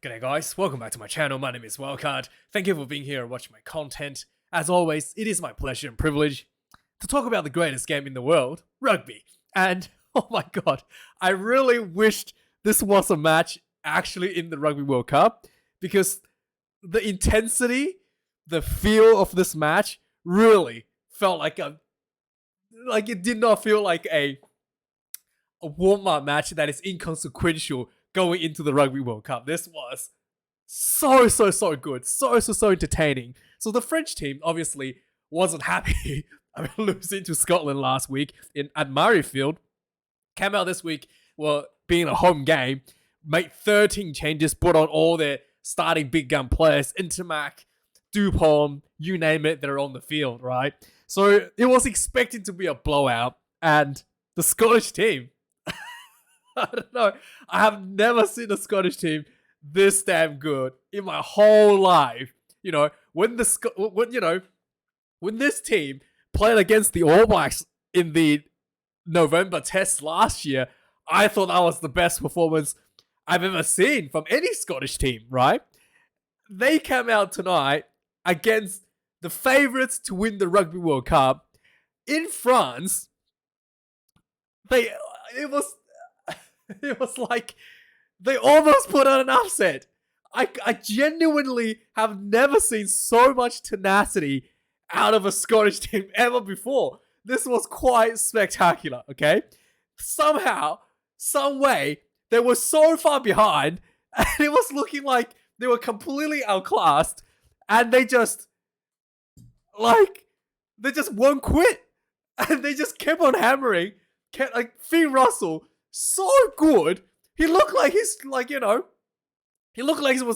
G'day guys, welcome back to my channel. My name is Wildkard. Thank you for being here and watching my content. As always, it is my pleasure and privilege to talk about the greatest game in the world, rugby. And oh my god, I really wished this was a match actually in the Rugby World Cup, because the intensity, the feel of this match really felt like it did not feel like a warm-up match that is inconsequential going into the Rugby World Cup. This was so good. So entertaining. So the French team obviously wasn't happy losing to Scotland last week at Murrayfield. Came out this week, being a home game, made 13 changes, put on all their starting big gun players, Intermac, Dupont, you name it, they're on the field, right? So it was expected to be a blowout, and the Scottish team, I don't know. I have never seen a Scottish team this damn good in my whole life. You know, when this team played against the All Blacks in the November test last year, I thought that was the best performance I've ever seen from any Scottish team, right? They came out tonight against the favourites to win the Rugby World Cup in France. It was like they almost put on an upset. I genuinely have never seen so much tenacity out of a Scottish team ever before. This was quite spectacular, okay? Somehow, some way, they were so far behind, and it was looking like they were completely outclassed, and they just won't quit. And they just kept on hammering. Finn Russell, so good. He looked like he was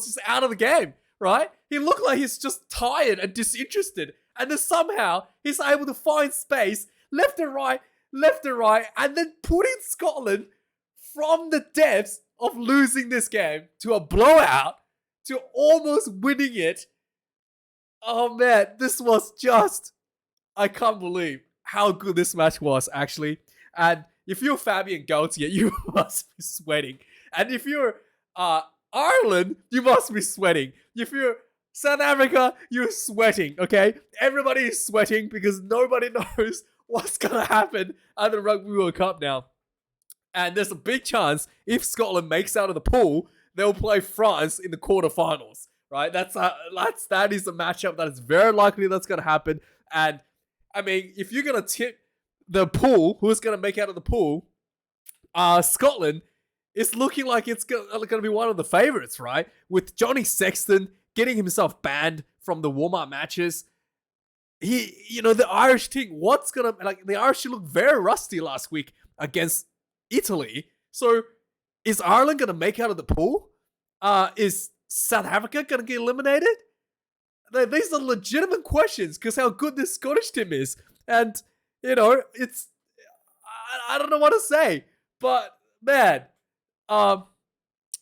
just out of the game, right? He looked like he's just tired and disinterested. And then somehow he's able to find space left and right, and then putting Scotland from the depths of losing this game to a blowout to almost winning it. Oh man, this was just, I can't believe how good this match was actually. And if you're Fabian Gaultier, you must be sweating. And if you're Ireland, you must be sweating. If you're South Africa, you're sweating, okay? Everybody is sweating because nobody knows what's going to happen at the Rugby World Cup now. And there's a big chance if Scotland makes out of the pool, they'll play France in the quarterfinals, right? That is a matchup that is very likely that's going to happen. And I mean, if you're going to tip the pool, who's going to make out of the pool, Scotland is looking like it's going to be one of the favourites, right? With Johnny Sexton getting himself banned from the warm-up matches. The Irish team, the Irish looked very rusty last week against Italy. So is Ireland going to make out of the pool? Is South Africa going to get eliminated? These are legitimate questions because how good this Scottish team is. And it's, I don't know what to say, but man,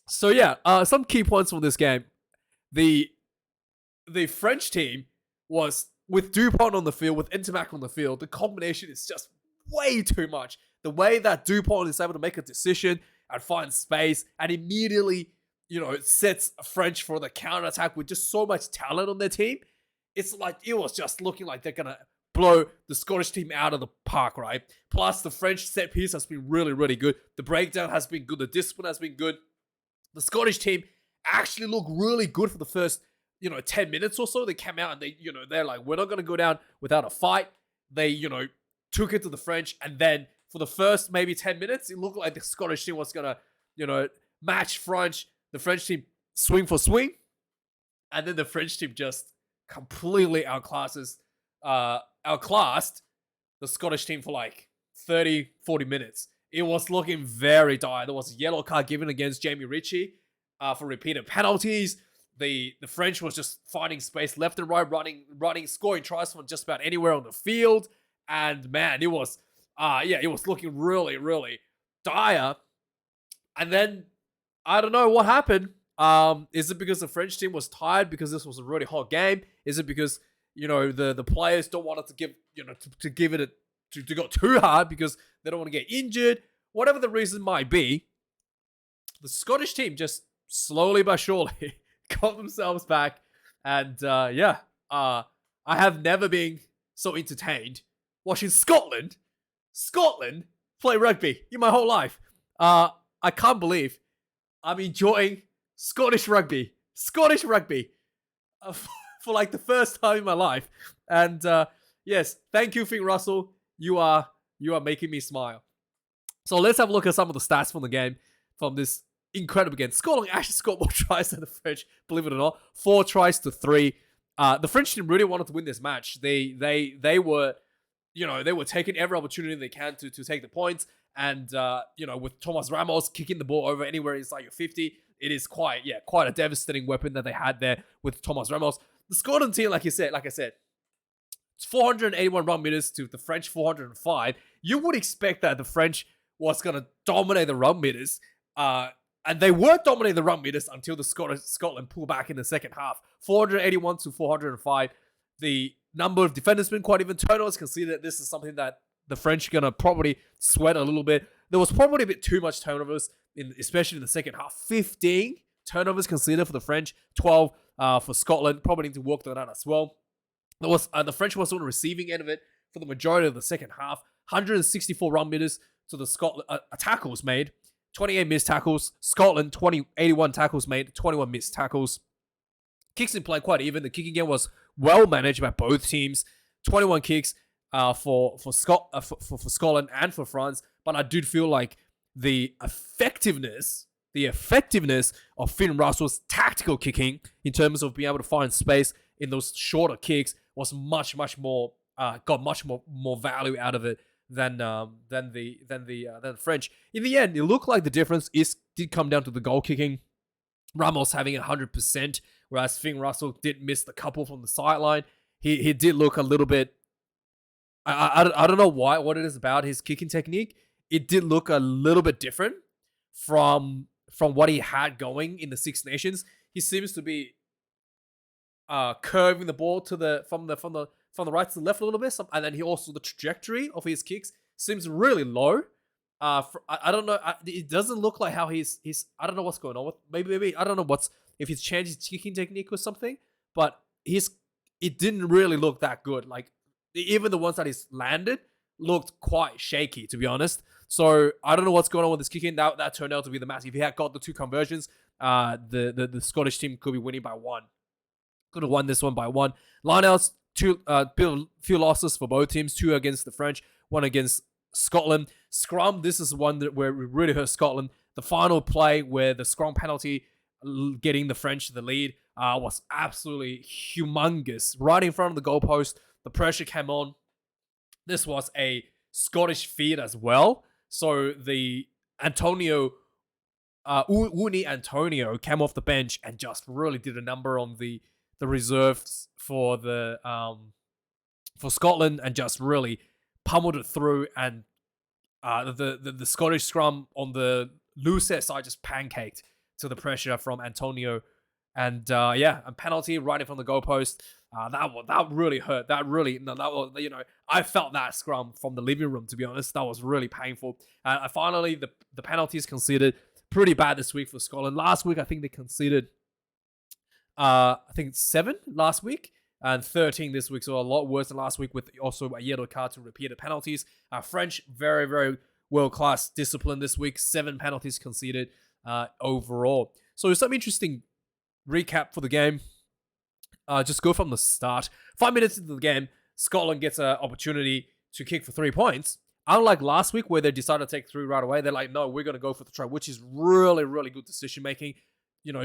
some key points from this game. The French team was with Dupont on the field, with Intermac on the field. The combination is just way too much. The way that Dupont is able to make a decision and find space and immediately, sets French for the counter-attack with just so much talent on their team. It's like, it was just looking like they're going to blow the Scottish team out of the park, right? Plus, the French set piece has been really, really good. The breakdown has been good. The discipline has been good. The Scottish team actually looked really good for the first, 10 minutes or so. They came out and they're like, we're not going to go down without a fight. They, took it to the French. And then for the first maybe 10 minutes, it looked like the Scottish team was going to, match French. The French team swing for swing. And then the French team just completely outclassed the Scottish team for like 30, 40 minutes. It was looking very dire. There was a yellow card given against Jamie Ritchie for repeated penalties. The French was just finding space left and right, running, scoring tries from just about anywhere on the field. And man, it was looking really, really dire. And then, I don't know what happened. Is it because the French team was tired because this was a really hot game? Is it because the players don't want it to give to go too hard because they don't want to get injured? Whatever the reason might be, the Scottish team just slowly but surely got themselves back. And I have never been so entertained watching Scotland play rugby in my whole life. I can't believe I'm enjoying Scottish rugby for like the first time in my life. And yes, thank you, Finn Russell. You are making me smile. So let's have a look at some of the stats from the game, from this incredible game. Scotland actually scored more tries than the French, believe it or not. 4 tries to 3. The French team really wanted to win this match. They were, they were taking every opportunity they can to take the points. And with Thomas Ramos kicking the ball over anywhere inside your 50, it is quite a devastating weapon that they had there with Thomas Ramos. The Scotland team, like I said, it's 481 run meters to the French 405. You would expect that the French was going to dominate the run meters. And they were dominating the run meters until the Scotland pulled back in the second half. 481 to 405. The number of defenders been quite even. Turnovers conceded. This is something that the French are going to probably sweat a little bit. There was probably a bit too much turnovers, especially in the second half. 15 turnovers conceded for the French. 12 for Scotland. Probably need to work that out as well. The French was on the receiving end of it for the majority of the second half. 164 run meters to the Scotland tackles made. 28 missed tackles. Scotland, 81 tackles made, 21 missed tackles. Kicks in play quite even. The kicking game was well managed by both teams. 21 kicks for Scotland and for France. But I did feel like the effectiveness of Finn Russell's tactical kicking in terms of being able to find space in those shorter kicks was much more got much more value out of it than the French. In the end, it looked like the difference did come down to the goal kicking. Ramos having 100%, whereas Finn Russell did miss the couple from the sideline. He did look a little bit. I don't know what it is about his kicking technique. It did look a little bit different from what he had going in the Six Nations. He seems to be curving the ball to from the right to the left a little bit, and then the trajectory of his kicks seems really low. I don't know. It doesn't look like how he's. I don't know what's going on with. Maybe I don't know if he's changed his kicking technique or something. But it didn't really look that good. Like even the ones that he's landed looked quite shaky, to be honest. So I don't know what's going on with his kicking. That turned out to be the match. If he had got the 2 conversions, the Scottish team could be winning by 1. Could have won this one by 1. Lineouts, few losses for both teams. 2 against the French, 1 against Scotland. Scrum, this is one where we really hurt Scotland. The final play where the scrum penalty getting the French the lead was absolutely humongous. Right in front of the goalpost, the pressure came on. This was a Scottish feed as well. So the Uni Antonio came off the bench and just really did a number on the reserves for for Scotland and just really pummeled it through, and the Scottish scrum on the looser side just pancaked to the pressure from Antonio, and a penalty right in front of the goalpost. That really hurt. I felt that scrum from the living room, to be honest. That was really painful. Finally, the penalties conceded pretty bad this week for Scotland. Last week, I think they conceded 7 last week and 13 this week, so a lot worse than last week, with also a yellow card to repeated penalties. French, very, very world-class discipline this week. 7 penalties conceded overall. So some interesting recap for the game. Just go from the start. 5 minutes into the game, Scotland gets an opportunity to kick for 3 points. Unlike last week where they decided to take 3 right away, they're like, no, we're going to go for the try, which is really, really good decision-making.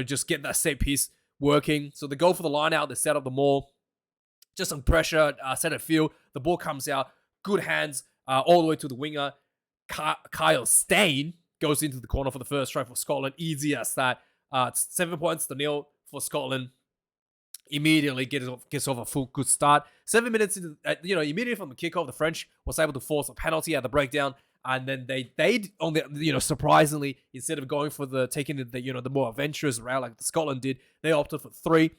Just get that set piece working. So they go for the line out, they set up the maul, just some pressure, set a field. The ball comes out, good hands all the way to the winger. Kyle Steyn goes into the corner for the first try for Scotland. Easy as that. 7 points to 0 for Scotland. Immediately gets off a full good start. 7 minutes into, immediately from the kickoff, the French was able to force a penalty at the breakdown, and then they on the surprisingly, instead of going for taking the more adventurous route like the Scotland did, they opted for 3.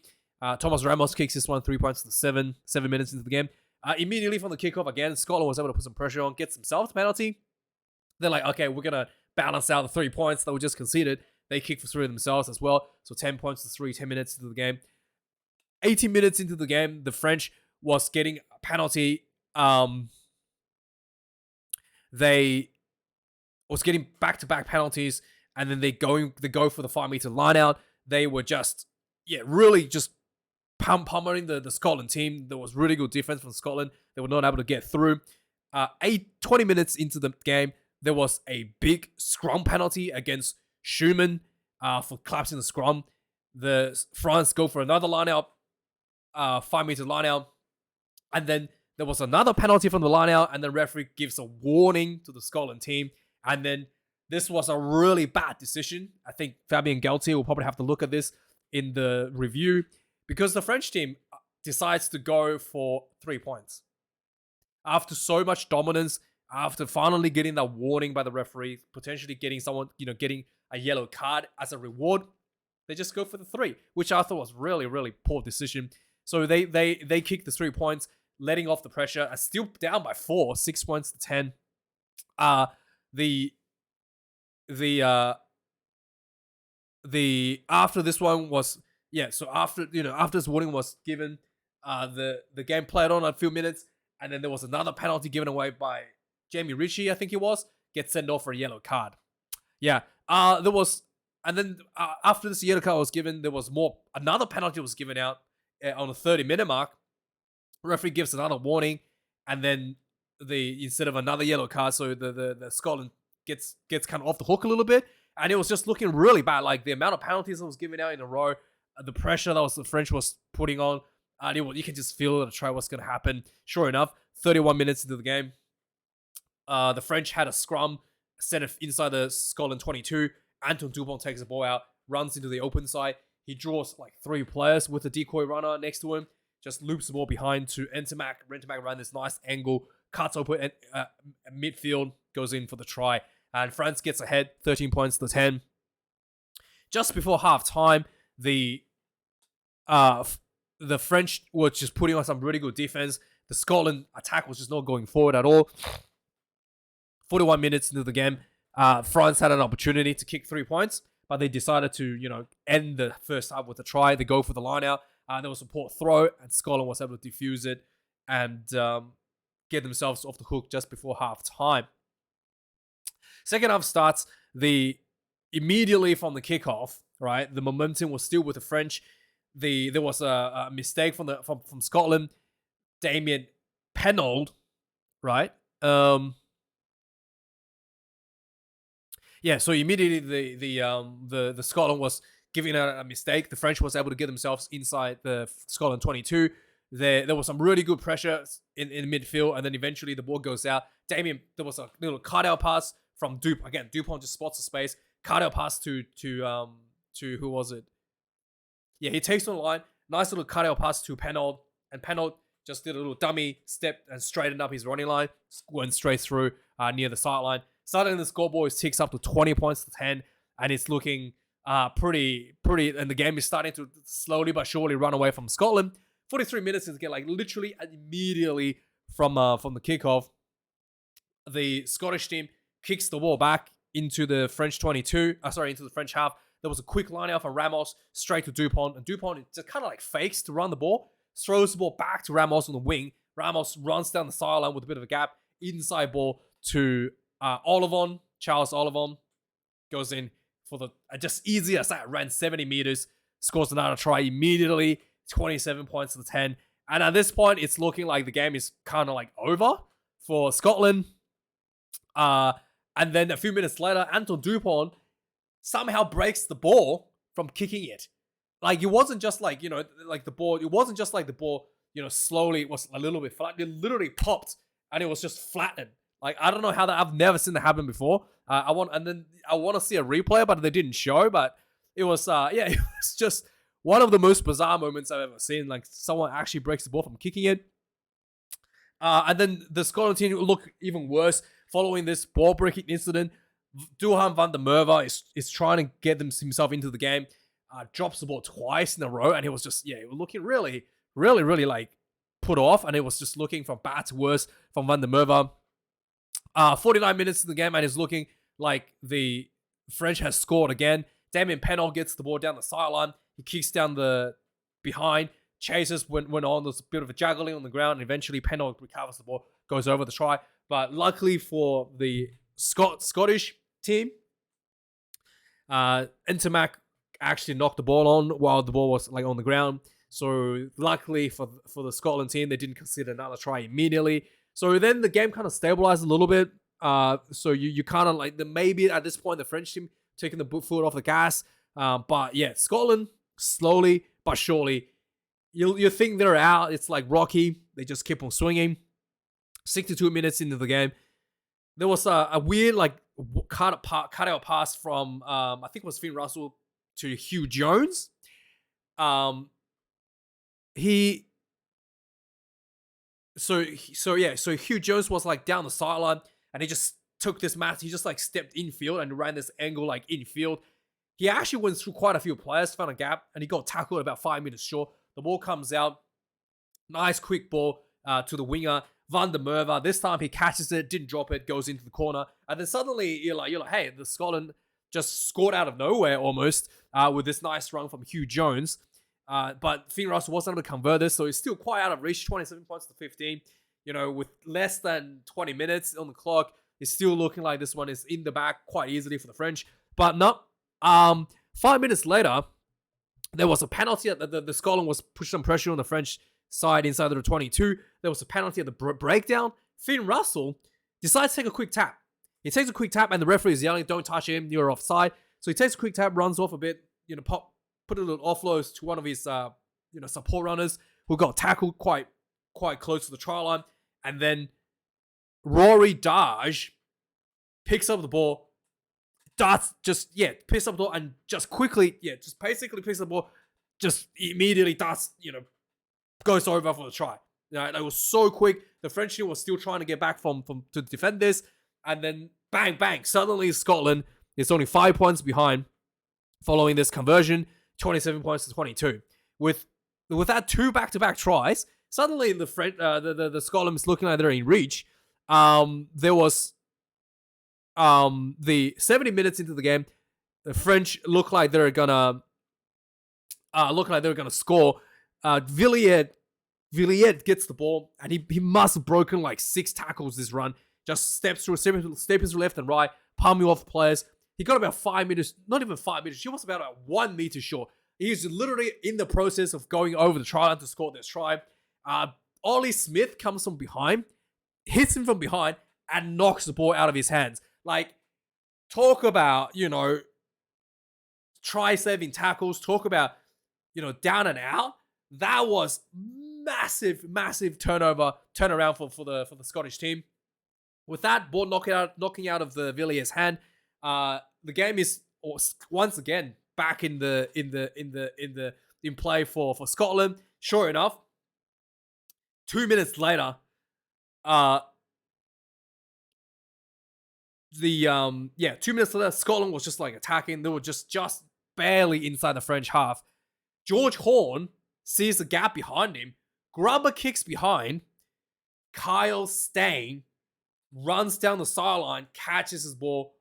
Thomas Ramos kicks this one 3 points to 7 minutes into the game. Immediately from the kickoff again, Scotland was able to put some pressure on, gets themselves a penalty. They're like, okay, we're gonna balance out the 3 points that we just conceded. They kicked for 3 themselves as well. So 10 points to 3, 10 minutes into the game. 18 minutes into the game, the French was getting a penalty. They was getting back-to-back penalties, and then they go for the 5-meter line out. They were just, really just pummeling the Scotland team. There was really good defense from Scotland. They were not able to get through. 20 minutes into the game, there was a big scrum penalty against Schumann for collapsing the scrum. The France go for another line out, 5-meter line out, and then there was another penalty from the line out, and the referee gives a warning to the Scotland team. And then this was a really bad decision. I think Fabien Galtier will probably have to look at this in the review, because the French team decides to go for 3 points. After so much dominance, after finally getting that warning by the referee, potentially getting someone, getting a yellow card as a reward, they just go for the 3, which I thought was really, really poor decision. So they kick the 3 points, letting off the pressure. Are still down by 4, 6 points to 10. After this one was so after this warning was given, the game played on a few minutes, and then there was another penalty given away by Jamie Ritchie, I think it was, gets sent off for a yellow card. There was, and then after this yellow card was given, there was another penalty was given out on the 30-minute mark. The referee gives another warning, and then instead of another yellow card, so the Scotland gets kind of off the hook a little bit, and it was just looking really bad. Like the amount of penalties that was given out in a row, the pressure that the French was putting on, you can just feel the try what's going to happen. Sure enough, 31 minutes into the game, the French had a scrum set inside the Scotland 22. Anton Dupont takes the ball out, runs into the open side. He draws like 3 players with a decoy runner next to him, just loops the ball behind to Rentamac. Rentamac around this nice angle, cuts open midfield, goes in for the try. And France gets ahead, 13 points to 10. Just before half time, the French were just putting on some really good defense. The Scotland attack was just not going forward at all. 41 minutes into the game, France had an opportunity to kick 3 points, but they decided to, end the first half with a try. They go for the line out. There was a poor throw, and Scotland was able to defuse it and get themselves off the hook just before half time. Second half starts, immediately from the kickoff, right? The momentum was still with the French. There was a mistake from Scotland. Damien Penold, right? So immediately the Scotland was giving a mistake. The French was able to get themselves inside the Scotland 22. There was some really good pressure in midfield, and then eventually the ball goes out. There was a little cut-out pass from Dupont. Again, Dupont just spots the space. Cut-out pass to who was it? Yeah, he takes on the line. Nice little cut-out pass to Penold, and Penold just did a little dummy step and straightened up his running line. Went straight through near the sideline. Suddenly the scoreboard ticks up to 20 points to 10, and it's looking pretty, and the game is starting to slowly but surely run away from Scotland. 43 minutes to get literally immediately from the kickoff. The Scottish team kicks the ball back into the French 22. Into the French half. There was a quick line out from Ramos straight to Dupont, and Dupont just kind of fakes to run the ball, throws the ball back to Ramos on the wing. Ramos runs down the sideline with a bit of a gap, inside ball to Charles Olivon, goes in for the just easy as that, ran 70 meters, scores another try immediately, 27 points to 10. And at this point, it's looking like the game is kind of over for Scotland. And then a few minutes later, Anton Dupont somehow breaks the ball from kicking it. It wasn't just the ball. It wasn't just the ball, slowly, it was a little bit flat. It literally popped and it was just flattened. I don't know how that, I've never seen that happen before. I want to see a replay, but they didn't show. But it was, it was just one of the most bizarre moments I've ever seen. Someone actually breaks the ball from kicking it. And then the Scotland team look even worse following this ball breaking incident. Duhan van der Merwe is trying to get himself into the game. Drops the ball twice in a row, and it was just, it was looking really, really, really put off, and it was just looking from bad to worse from van der Merwe. 49 minutes in the game, and it's looking like the French has scored again. Damien Pennock gets the ball down the sideline. He kicks down the behind, chases, went on. There's a bit of a juggling on the ground, and eventually Pennock recovers the ball, goes over the try. But luckily for the Scottish team, Intermac actually knocked the ball on while the ball was like on the ground. So luckily for the Scotland team, they didn't consider another try immediately. So then the game kind of stabilized a little bit. So you kind of like maybe at this point the French team taking the foot off the gas. But yeah, Scotland slowly but surely, you think they're out. It's like Rocky. They just keep on swinging. 62 minutes into the game, there was a weird like cut out pass from I think it was Finn Russell to Hugh Jones. So Hugh Jones was like down the sideline, and he just took this match. He just like stepped infield and ran this angle like infield. He actually went through quite a few players, found a gap, and he got tackled about 5 meters short. The ball comes out, nice quick ball to the winger Van der Merwe. This time he catches it, didn't drop it, goes into the corner, and then suddenly you're like, hey, the Scotland just scored out of nowhere almost with this nice run from Hugh Jones. But Finn Russell wasn't able to convert this, so he's still quite out of reach. 27 points to 15. With less than 20 minutes on the clock, it's still looking like this one is in the back quite easily for the French. But no, 5 minutes later, there was a penalty. The Scotland was pushing some pressure on the French side inside the 22. There was a penalty at the breakdown. Finn Russell decides to take a quick tap. He takes a quick tap, and the referee is yelling, "Don't touch him, you're offside." So he takes a quick tap, runs off a bit, put a little offloads to one of his support runners who got tackled quite close to the try line, and then Rory Darge picks up the ball, picks up the ball and just basically picks up the ball, just immediately goes over for the try. It was so quick. The French team was still trying to get back to defend this, and then bang, bang. Suddenly Scotland is only 5 points behind following this conversion, 27 points to 22. With that two back-to-back tries, suddenly the Scotland is looking like they're in reach. There was the 70 minutes into the game, the French look like they're gonna score. Villiers gets the ball, and he must have broken like 6 tackles this run. Just steps left and right, palming off players. He got about 5 meters, not even 5 meters. He was about 1 meter short. He's literally in the process of going over the try line to score this try. Ollie Smith comes from behind, hits him from behind, and knocks the ball out of his hands. Like, talk about, try-saving tackles. Talk about, down and out. That was massive turnaround for the Scottish team. With that ball knocking out of the Villiers' hand, the game is once again back in play for Scotland. Sure enough, 2 minutes later, 2 minutes later, Scotland was just like attacking. They were just barely inside the French half. George Horn sees the gap behind him, grubber kicks behind. Kyle Stain runs down the sideline, catches his ball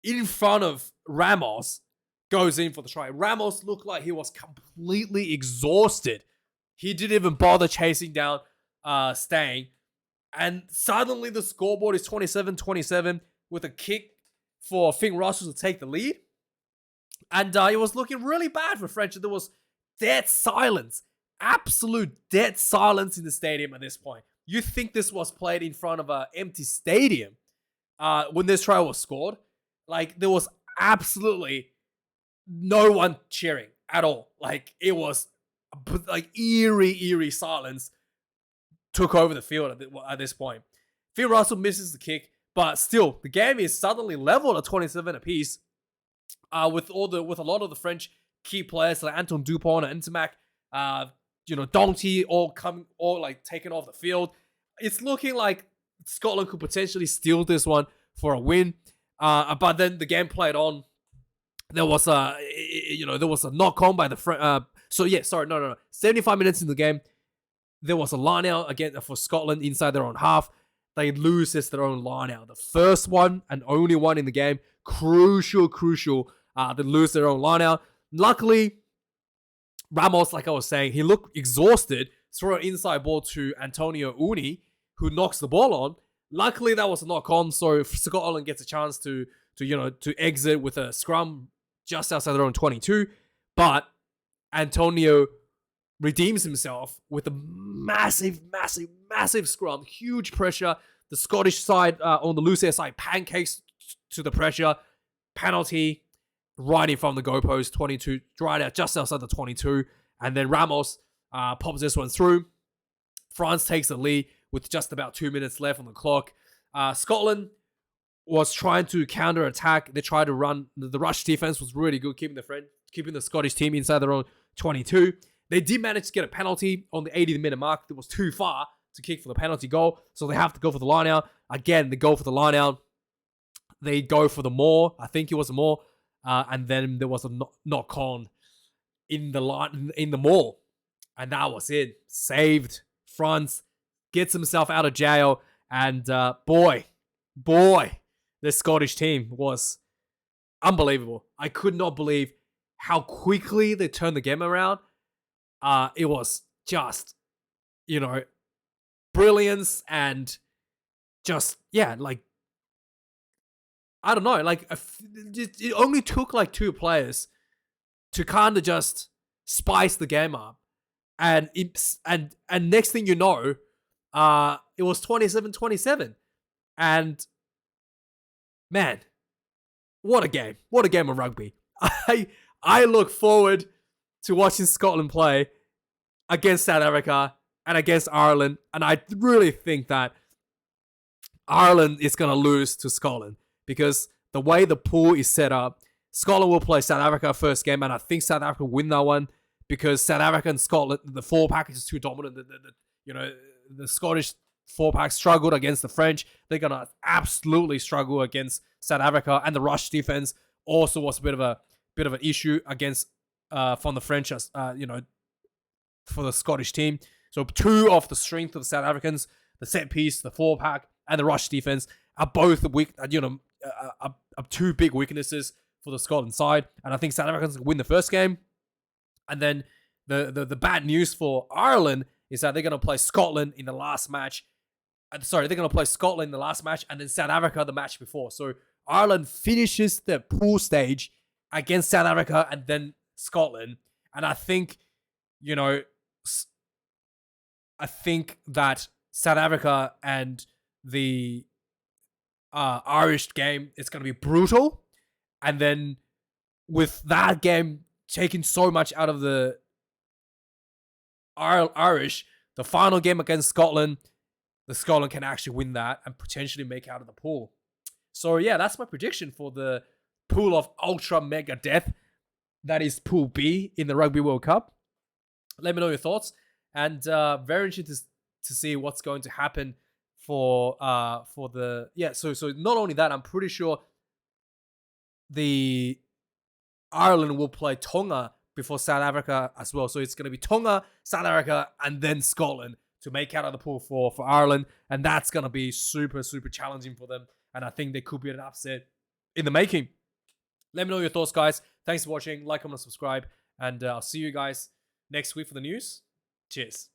in front of Ramos, goes in for the try. Ramos looked like he was completely exhausted. He didn't even bother chasing down Stain. And suddenly the scoreboard is 27-27 with a kick for Finn Russell to take the lead. And it was looking really bad for French. There was dead silence. Absolute dead silence in the stadium at this point. You think this was played in front of an empty stadium when this try was scored? Like, there was absolutely no one cheering at all. Like, it was like eerie silence took over the field at this point. Finn Russell misses the kick, but still, the game is suddenly leveled at 27 apiece. With a lot of the French key players like Anton Dupont and Intermac, Donkey all taken off the field. It's looking like Scotland could potentially steal this one for a win. But then the game played on. There was a knock on by the French. 75 minutes in the game, there was a line out again for Scotland inside their own half. They lose their own line out. The first one and only one in the game. Crucial They lose their own line out. Luckily, Ramos, like I was saying, he looked exhausted. Throw an inside ball to Antonio Uni, who knocks the ball on. Luckily, that was a knock on, so Scotland gets a chance to exit with a scrum just outside their own 22. But Antonio redeems himself with a massive scrum, huge pressure. The Scottish side on the loose air side pancakes to the pressure, penalty right in front of the goalpost, 22, right out just outside the 22, and then Ramos pops this one through. France takes the lead with just about 2 minutes left on the clock. Scotland was trying to counter attack. They tried to run. The rush defense was really good, keeping the Scottish team inside their own 22. They did manage to get a penalty on the 80-minute mark. It was too far to kick for the penalty goal, so they have to go for the line out. Again, they go for the line out. They go for the more. I think it was a more. And then there was a knock on in the maul. And that was it. Saved. France gets himself out of jail. And boy, the Scottish team was unbelievable. I could not believe how quickly they turned the game around. It was just, brilliance and just, I don't know, it only took two players to kind of just spice the game up. And next thing you know, it was 27-27. And man, what a game. What a game of rugby. I look forward to watching Scotland play against South Africa and against Ireland. And I really think that Ireland is going to lose to Scotland because the way the pool is set up, Scotland will play South Africa first game, and I think South Africa will win that one because South Africa and Scotland, the four pack is too dominant. The Scottish four pack struggled against the French. They're gonna absolutely struggle against South Africa, and the rush defense also was a bit of an issue against from the French, for the Scottish team. So two of the strength of the South Africans, the set piece, the four pack, and the rush defense are both weak. Are two big weaknesses for the Scotland side, and I think South Africans will win the first game. And then the bad news for Ireland is that they're going to play Scotland in the last match. They're going to play Scotland in the last match, and then South Africa the match before. So Ireland finishes the pool stage against South Africa and then Scotland. And I think, that South Africa and the Irish game is going to be brutal. And then with that game taking so much out of the Irish, the final game against Scotland, the Scotland can actually win that and potentially make out of the pool. So yeah, that's my prediction for the pool of ultra mega death. That is Pool B in the Rugby World Cup. Let me know your thoughts, and very interested to see what's going to happen for the So not only that, I'm pretty sure the Ireland will play Tonga before South Africa as well. So it's going to be Tonga, South Africa, and then Scotland to make out of the pool for Ireland, and that's going to be super challenging for them. And I think there could be an upset in the making. Let me know your thoughts, guys. Thanks for watching. Like, comment, subscribe, and I'll see you guys next week for the news. Cheers.